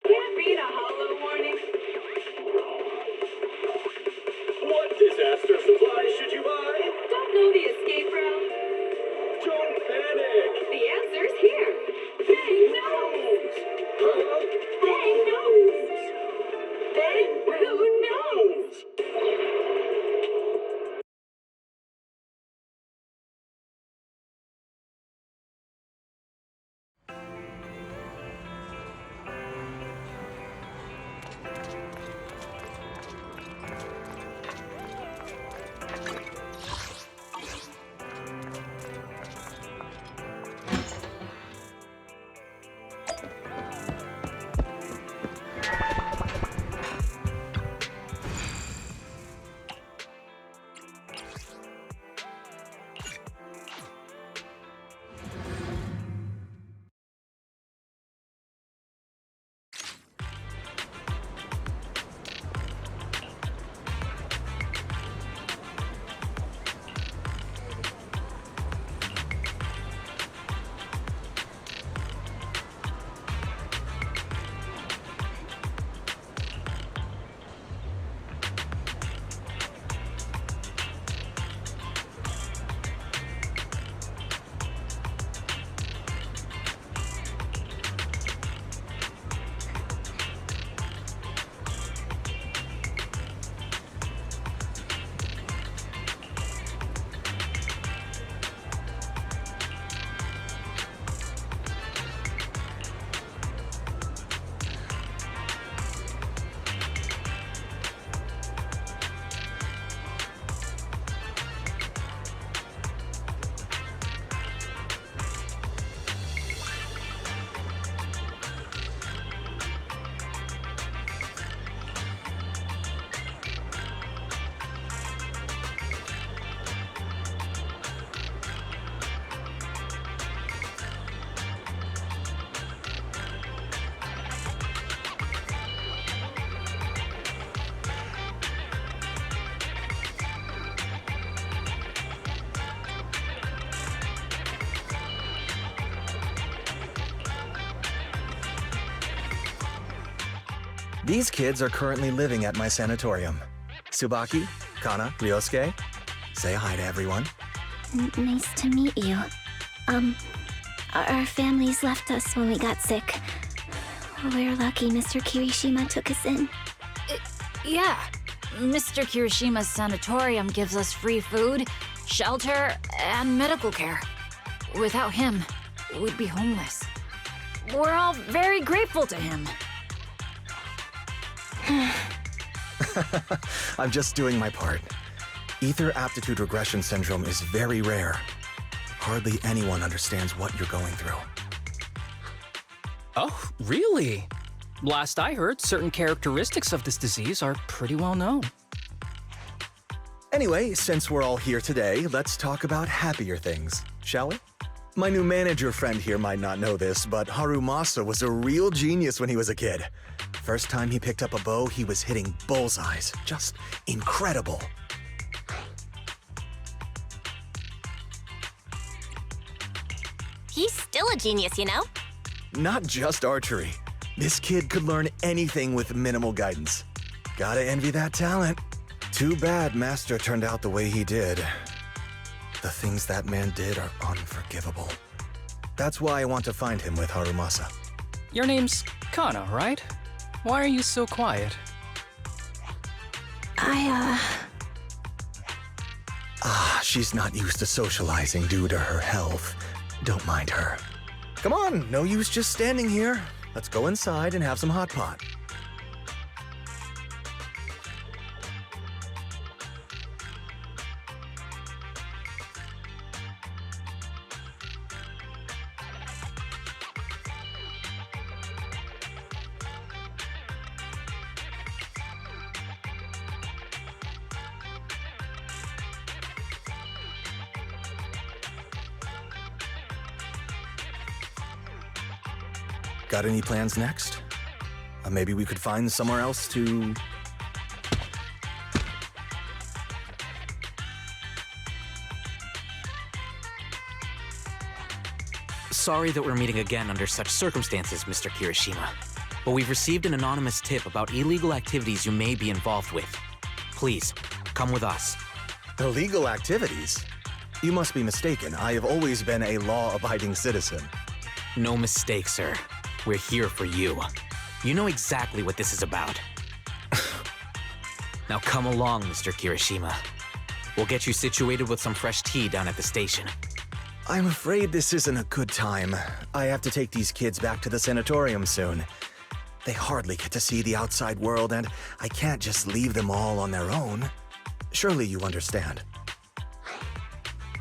Can't beat a hollow warning. What disaster supplies should you buy? Don't know the escape route. Don't panic! The answer's here. Bang knows. Huh? Bang knows. Bang who knows? These kids are currently living at my sanatorium. Tsubaki, Kana, Ryosuke, say hi to everyone. Nice to meet you. Our families left us when we got sick. We're lucky Mr. Kirishima took us in. Yeah. Mr. Kirishima's sanatorium gives us free food, shelter, and medical care. Without him, we'd be homeless. We're all very grateful to him. I'm just doing my part. Ether aptitude regression syndrome is very rare. Hardly anyone understands what you're going through. Oh, really? Last I heard, certain characteristics of this disease are pretty well known. Anyway, since we're all here today, let's talk about happier things, shall we? My new manager friend here might not know this, but Harumasa was a real genius when he was a kid. First time he picked up a bow, he was hitting bullseyes. Just incredible. He's still a genius, you know? Not just archery. This kid could learn anything with minimal guidance. Gotta envy that talent. Too bad Master turned out the way he did. The things that man did are unforgivable. That's why I want to find him with Harumasa. Your name's Kana, right? Why are you so quiet? She's not used to socializing due to her health. Don't mind her. Come on, no use just standing here. Let's go inside and have some hot pot. Got any plans next? Maybe we could find somewhere else to... Sorry that we're meeting again under such circumstances, Mr. Kirishima. But we've received an anonymous tip about illegal activities you may be involved with. Please, come with us. Illegal activities? You must be mistaken. I have always been a law-abiding citizen. No mistake, sir. We're here for you. You know exactly what this is about. Now come along, Mr. Kirishima. We'll get you situated with some fresh tea down at the station. I'm afraid this isn't a good time. I have to take these kids back to the sanatorium soon. They hardly get to see the outside world, and I can't just leave them all on their own. Surely you understand.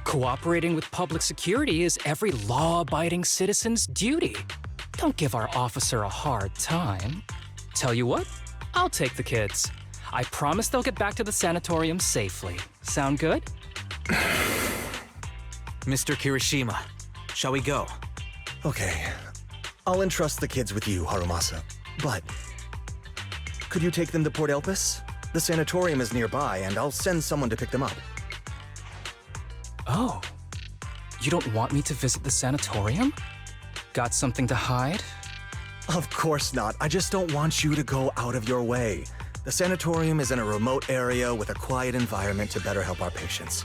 Cooperating with public security is every law-abiding citizen's duty. Don't give our officer a hard time. Tell you what, I'll take the kids. I promise they'll get back to the sanatorium safely. Sound good? Mr. Kirishima, shall we go? Okay. I'll entrust the kids with you, Harumasa. But could you take them to Port Elpis? The sanatorium is nearby, and I'll send someone to pick them up. Oh. You don't want me to visit the sanatorium? Got something to hide? Of course not. I just don't want you to go out of your way. The sanatorium is in a remote area with a quiet environment to better help our patients.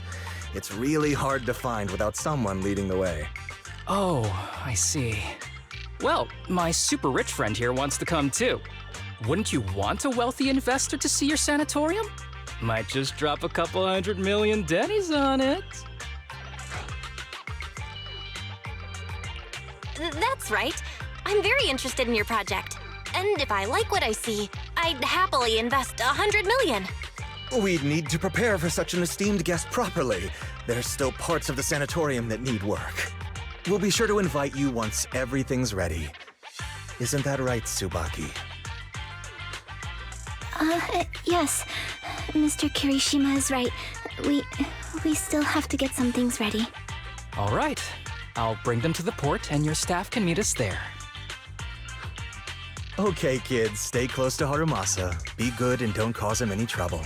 It's really hard to find without someone leading the way. Oh, I see. Well, my super rich friend here wants to come too. Wouldn't you want a wealthy investor to see your sanatorium? Might just drop a couple $100 million dennies on it. That's right. I'm very interested in your project. And if I like what I see, I'd happily invest 100 million. We'd need to prepare for such an esteemed guest properly. There's still parts of the sanatorium that need work. We'll be sure to invite you once everything's ready. Isn't that right, Tsubaki? Yes. Mr. Kirishima is right. We still have to get some things ready. All right. I'll bring them to the port and your staff can meet us there. Okay, kids, stay close to Harumasa. Be good and don't cause him any trouble.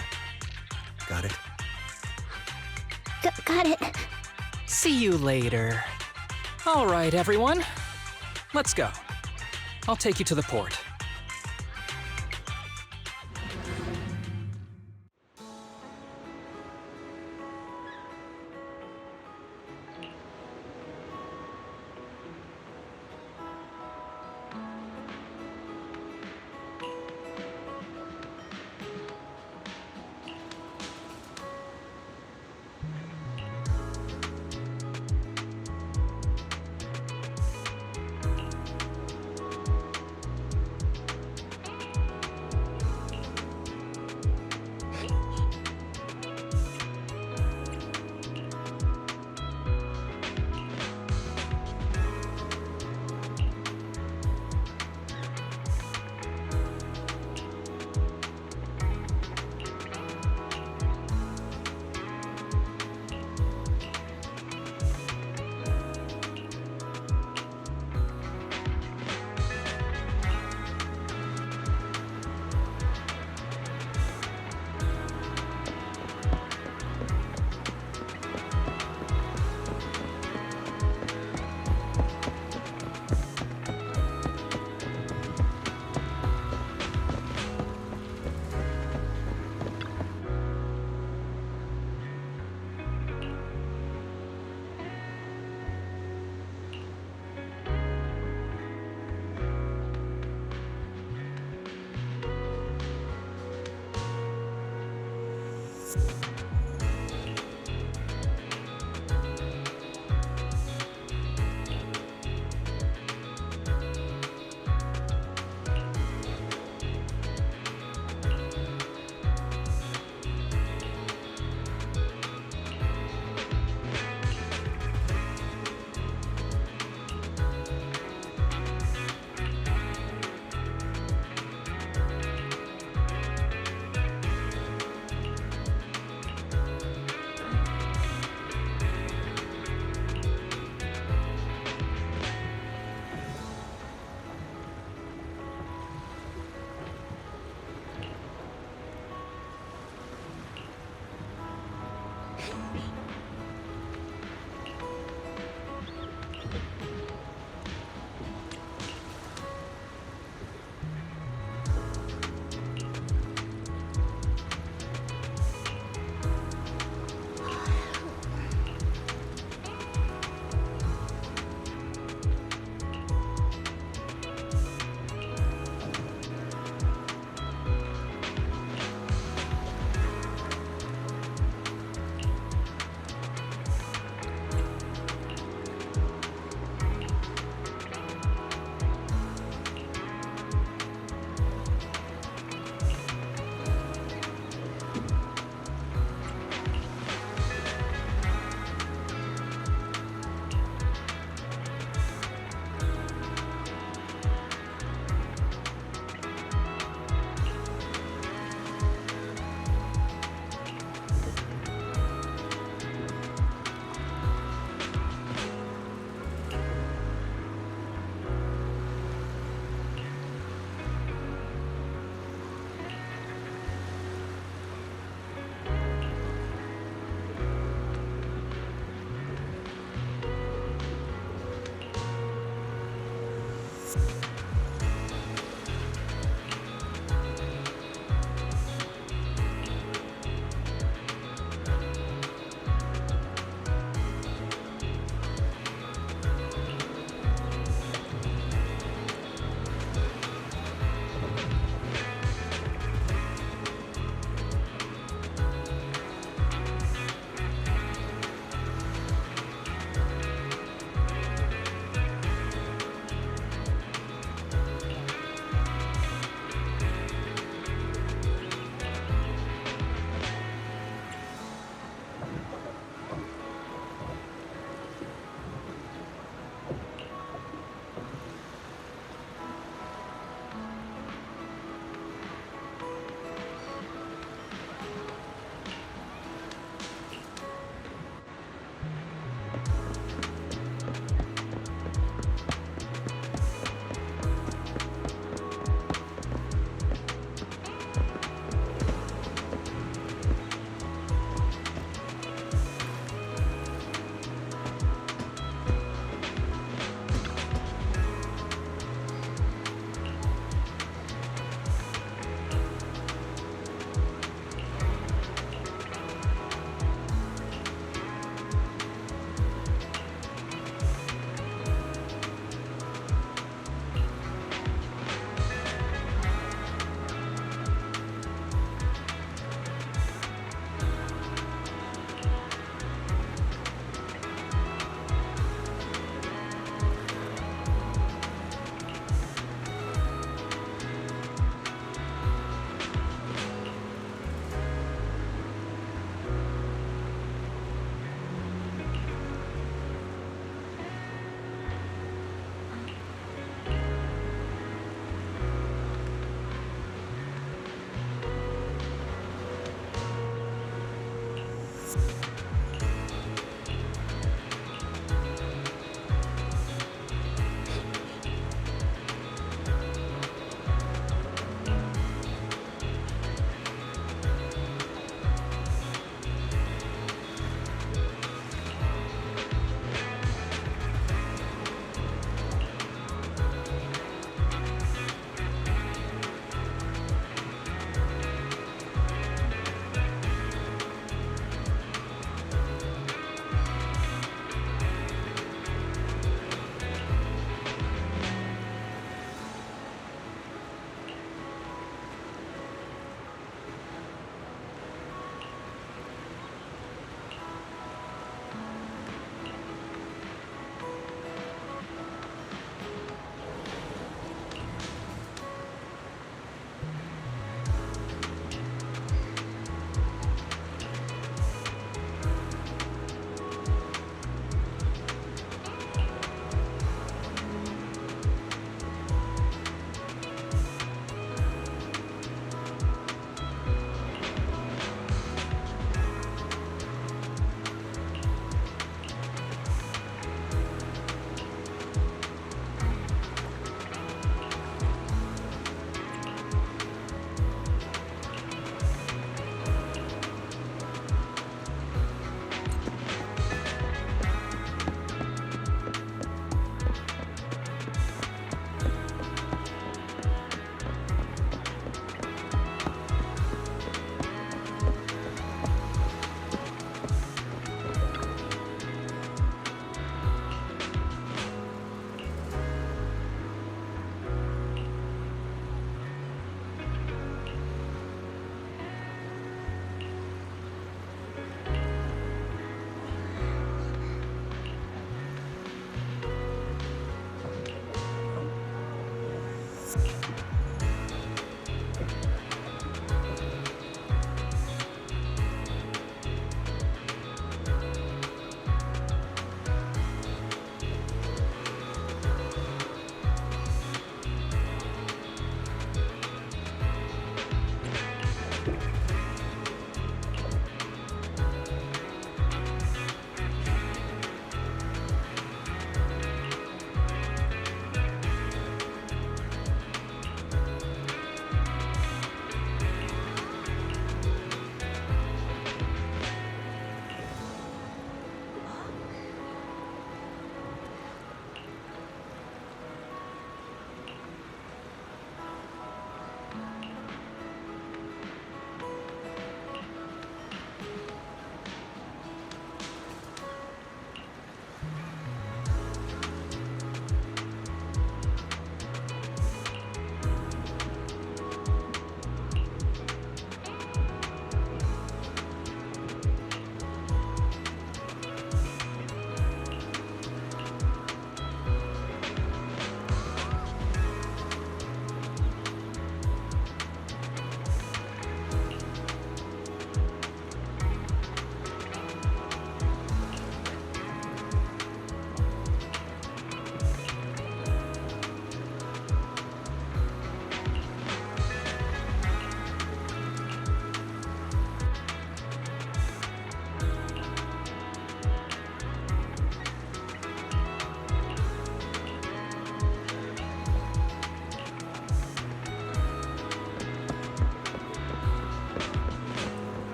Got it? Got it. See you later. All right, everyone. Let's go. I'll take you to the port.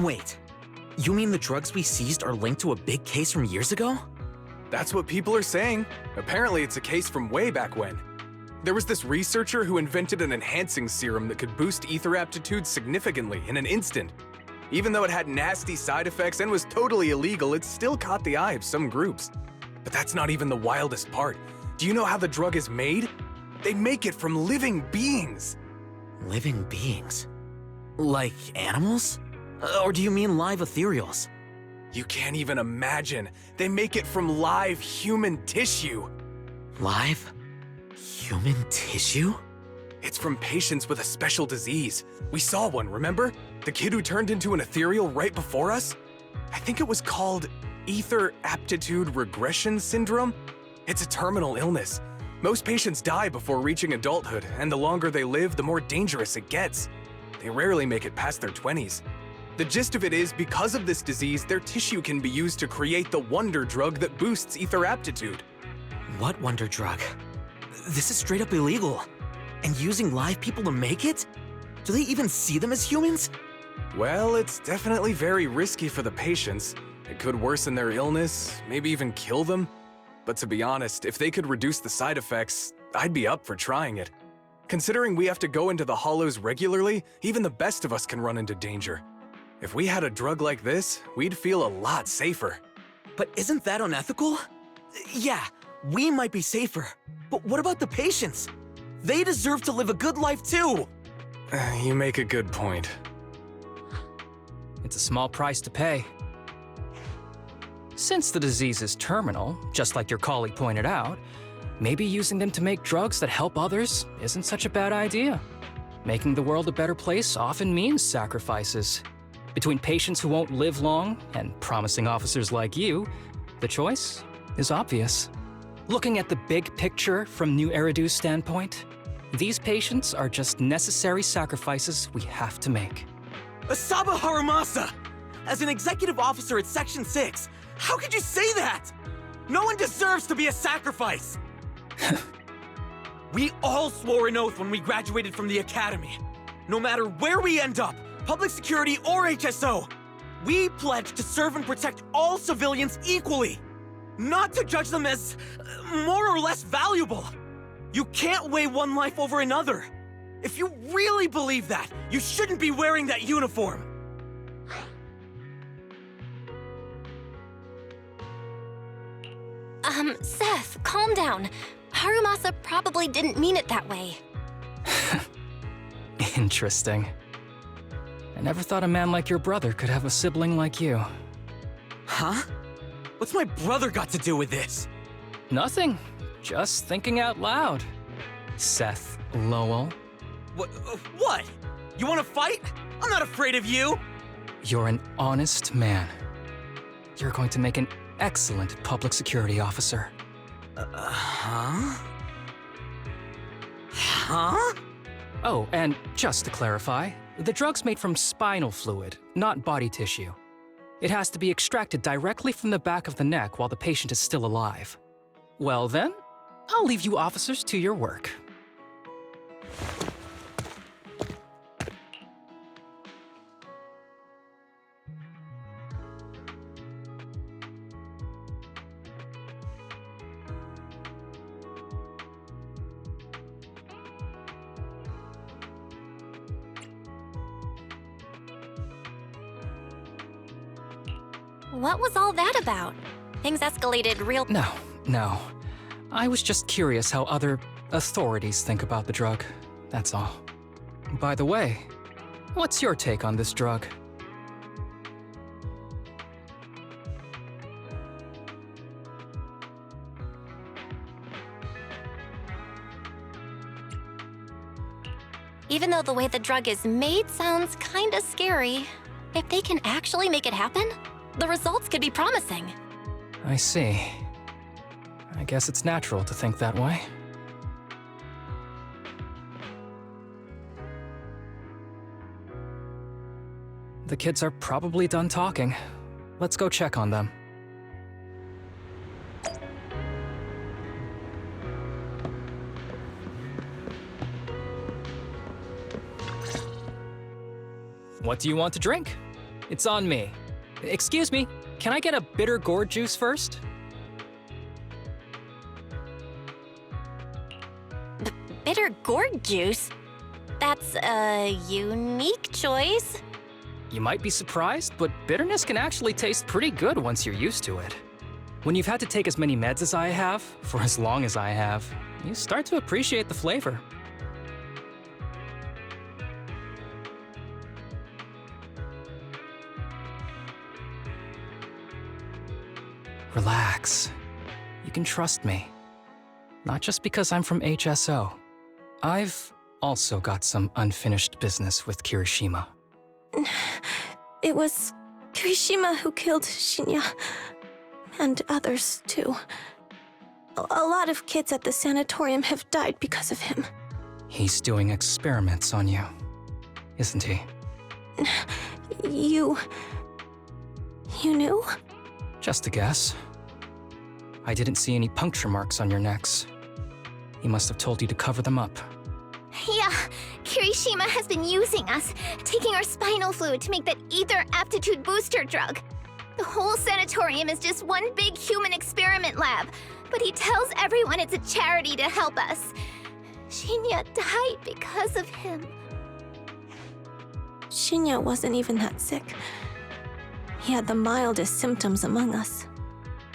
Wait, you mean the drugs we seized are linked to a big case from years ago? That's what people are saying. Apparently it's a case from way back when. There was this researcher who invented an enhancing serum that could boost ether aptitude significantly in an instant. Even though it had nasty side effects and was totally illegal, it still caught the eye of some groups. But that's not even the wildest part. Do you know how the drug is made? They make it from living beings. Living beings? Like animals? Or do you mean live ethereals? You can't even imagine. They make it from live human tissue. Live? Human tissue? It's from patients with a special disease. We saw one, remember? The kid who turned into an ethereal right before us? I think it was called Ether Aptitude Regression Syndrome. It's a terminal illness. Most patients die before reaching adulthood, and the longer they live, the more dangerous it gets. They rarely make it past their 20s. The gist of it is, because of this disease, their tissue can be used to create the wonder drug that boosts ether aptitude. What wonder drug? This is straight up illegal. And using live people to make it? Do they even see them as humans? Well, it's definitely very risky for the patients. It could worsen their illness, maybe even kill them. But to be honest, if they could reduce the side effects, I'd be up for trying it. Considering we have to go into the hollows regularly, even the best of us can run into danger. If we had a drug like this, we'd feel a lot safer. But isn't that unethical? Yeah, we might be safer, but what about the patients? They deserve to live a good life too! You make a good point. It's a small price to pay. Since the disease is terminal, just like your colleague pointed out, maybe using them to make drugs that help others isn't such a bad idea. Making the world a better place often means sacrifices. Between patients who won't live long and promising officers like you, the choice is obvious. Looking at the big picture from New Eridu's standpoint, these patients are just necessary sacrifices we have to make. Asaba Harumasa! As an executive officer at Section 6, how could you say that? No one deserves to be a sacrifice! We all swore an oath when we graduated from the academy. No matter where we end up, public security or HSO, we pledged to serve and protect all civilians equally, not to judge them as more or less valuable. You can't weigh one life over another. If you really believe that, you shouldn't be wearing that uniform. Seth, calm down. Harumasa probably didn't mean it that way. Interesting. I never thought a man like your brother could have a sibling like you. Huh? What's my brother got to do with this? Nothing. Just thinking out loud. Seth Lowell. What? You want to fight? I'm not afraid of you! You're an honest man. You're going to make an excellent public security officer. Huh? Huh? Oh, and just to clarify, the drug's made from spinal fluid, not body tissue. It has to be extracted directly from the back of the neck while the patient is still alive. Well then, I'll leave you officers to your work. What was all that about? Things escalated real— No. I was just curious how other authorities think about the drug, that's all. By the way, what's your take on this drug? Even though the way the drug is made sounds kinda scary, if they can actually make it happen, the results could be promising. I see. I guess it's natural to think that way. The kids are probably done talking. Let's go check on them. What do you want to drink? It's on me. Excuse me, can I get a bitter gourd juice first? Bitter gourd juice? That's a unique choice. You might be surprised, but bitterness can actually taste pretty good once you're used to it. When you've had to take as many meds as I have, for as long as I have, you start to appreciate the flavor. Relax. You can trust me. Not just because I'm from HSO. I've also got some unfinished business with Kirishima. It was Kirishima who killed Shinya. And others, too. A lot of kids at the sanatorium have died because of him. He's doing experiments on you, isn't he? You knew? Just a guess. I didn't see any puncture marks on your necks. He must have told you to cover them up. Yeah, Kirishima has been using us, taking our spinal fluid to make that ether aptitude booster drug. The whole sanatorium is just one big human experiment lab, but he tells everyone it's a charity to help us. Shinya died because of him. Shinya wasn't even that sick. He had the mildest symptoms among us.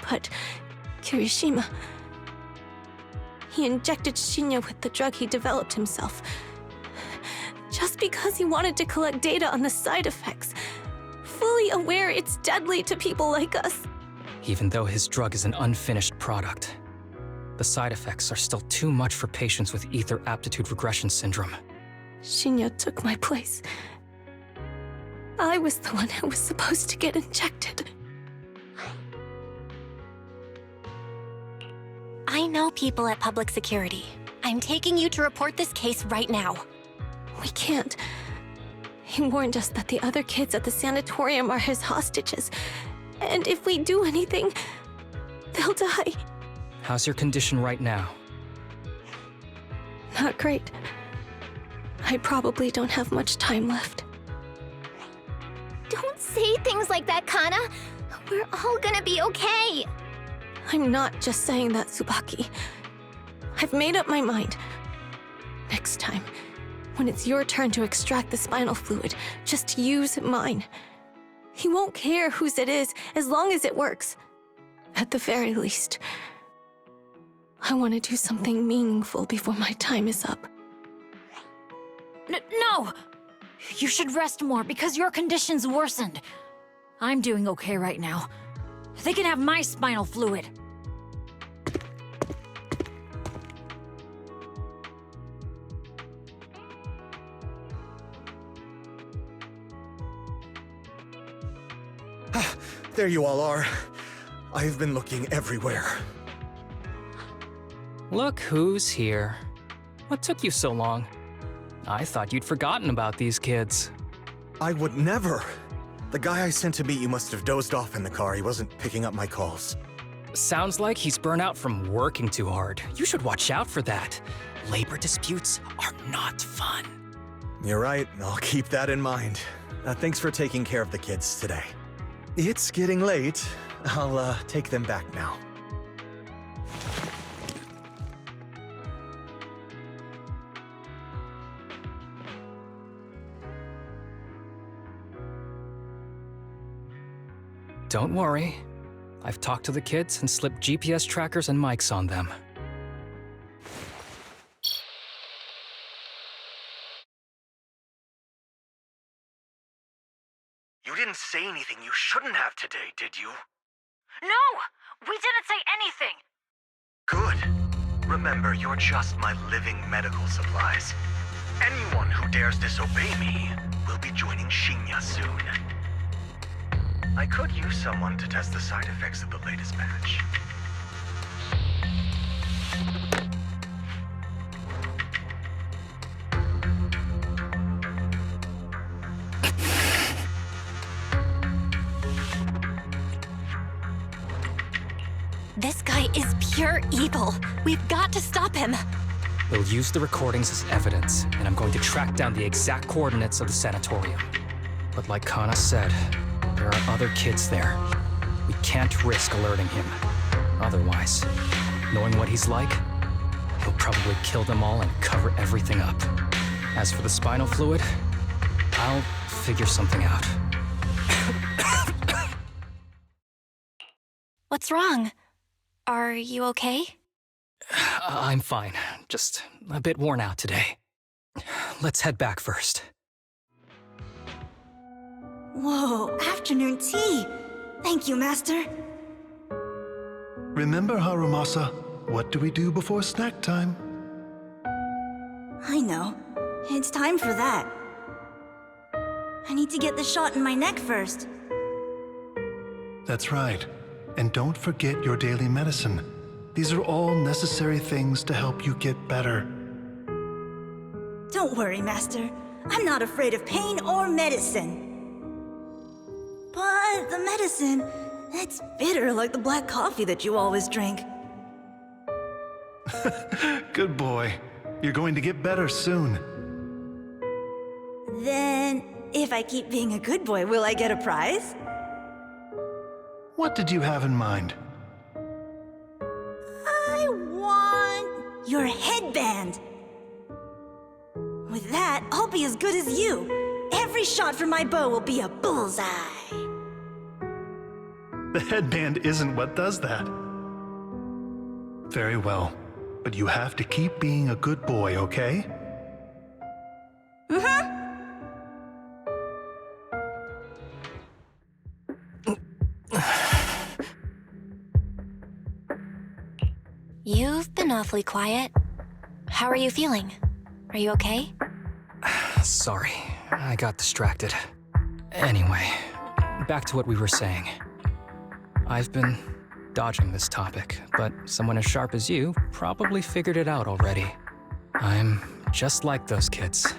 But Kirishima... He injected Shinya with the drug he developed himself. Just because he wanted to collect data on the side effects. Fully aware it's deadly to people like us. Even though his drug is an unfinished product, the side effects are still too much for patients with ether aptitude regression syndrome. Shinya took my place. I was the one who was supposed to get injected. I know people at public security. I'm taking you to report this case right now. We can't. He warned us that the other kids at the sanatorium are his hostages. And if we do anything, they'll die. How's your condition right now? Not great. I probably don't have much time left. Don't say things like that, Kana. We're all gonna be okay. I'm not just saying that, Tsubaki. I've made up my mind. Next time, when it's your turn to extract the spinal fluid, just use mine. He won't care whose it is, as long as it works. At the very least, I want to do something meaningful before my time is up. No! You should rest more because your condition's worsened. I'm doing okay right now. They can have my spinal fluid. There you all are. I've been looking everywhere. Look who's here. What took you so long? I thought you'd forgotten about these kids. I would never. The guy I sent to meet you must have dozed off in the car. He wasn't picking up my calls. Sounds like he's burnt out from working too hard. You should watch out for that. Labor disputes are not fun. You're right. I'll keep that in mind. Thanks for taking care of the kids today. It's getting late. I'll take them back now. Don't worry. I've talked to the kids and slipped GPS trackers and mics on them. You didn't say anything you shouldn't have today, did you? No! We didn't say anything! Good. Remember, you're just my living medical supplies. Anyone who dares disobey me will be joining Shinya soon. I could use someone to test the side effects of the latest batch. This guy is pure evil. We've got to stop him. We'll use the recordings as evidence, and I'm going to track down the exact coordinates of the sanatorium. But like Kana said, there are other kids there. We can't risk alerting him. Otherwise, knowing what he's like, he'll probably kill them all and cover everything up. As for the spinal fluid, I'll figure something out. What's wrong? Are you okay? I'm fine. Just a bit worn out today. Let's head back first. Whoa, afternoon tea! Thank you, Master. Remember, Harumasa, what do we do before snack time? I know. It's time for that. I need to get the shot in my neck first. That's right. And don't forget your daily medicine. These are all necessary things to help you get better. Don't worry, Master. I'm not afraid of pain or medicine. But the medicine, it's bitter like the black coffee that you always drink. Good boy. You're going to get better soon. Then, if I keep being a good boy, will I get a prize? What did you have in mind? I want your headband. With that, I'll be as good as you. Every shot from my bow will be a bullseye. The headband isn't what does that. Very well, but you have to keep being a good boy, okay? Mm-hmm. You've been awfully quiet. How are you feeling? Are you okay? Sorry, I got distracted. Anyway, back to what we were saying. I've been dodging this topic, but someone as sharp as you probably figured it out already. I'm just like those kids.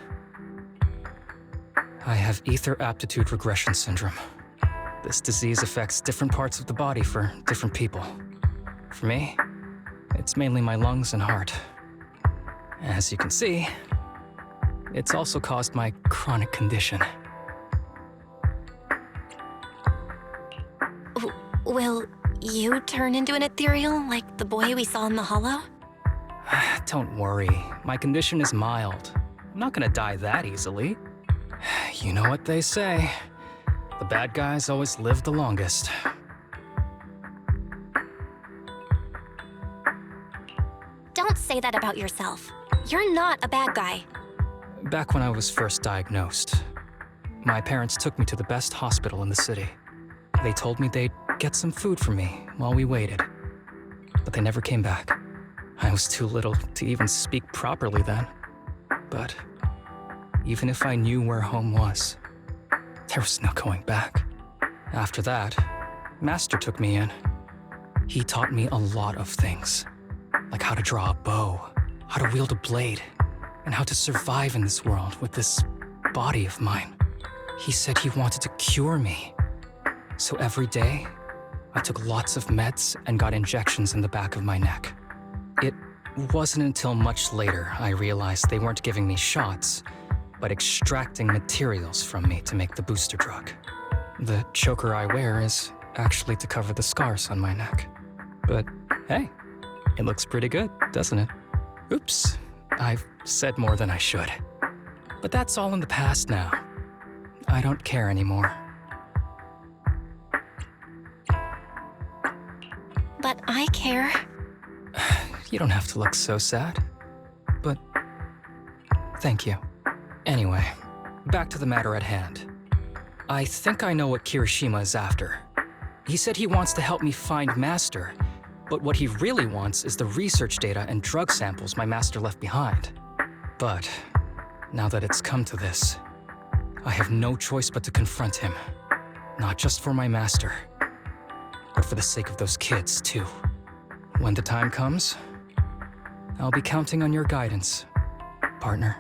I have ether aptitude regression syndrome. This disease affects different parts of the body for different people. For me, it's mainly my lungs and heart. As you can see, it's also caused my chronic condition. Will you turn into an ethereal like the boy we saw in the hollow? Don't worry, my condition is mild. I'm not gonna die that easily. You know what they say. The bad guys always live the longest. Don't say that about yourself. You're not a bad guy. Back when I was first diagnosed, my parents took me to the best hospital in the city. They told me they'd get some food for me while we waited, but they never came back. I was too little to even speak properly then. But even if I knew where home was, there was no going back. After that, Master took me in. He taught me a lot of things, like how to draw a bow, how to wield a blade, and how to survive in this world with this body of mine. He said he wanted to cure me. So every day, I took lots of meds and got injections in the back of my neck. It wasn't until much later I realized they weren't giving me shots, but extracting materials from me to make the booster drug. The choker I wear is actually to cover the scars on my neck. But hey, it looks pretty good, doesn't it? Oops, I've said more than I should. But that's all in the past now. I don't care anymore. But I care. You don't have to look so sad. But thank you. Anyway, back to the matter at hand. I think I know what Kirishima is after. He said he wants to help me find Master, but what he really wants is the research data and drug samples my master left behind. But now that it's come to this, I have no choice but to confront him. Not just for my master, but for the sake of those kids, too. When the time comes, I'll be counting on your guidance, partner.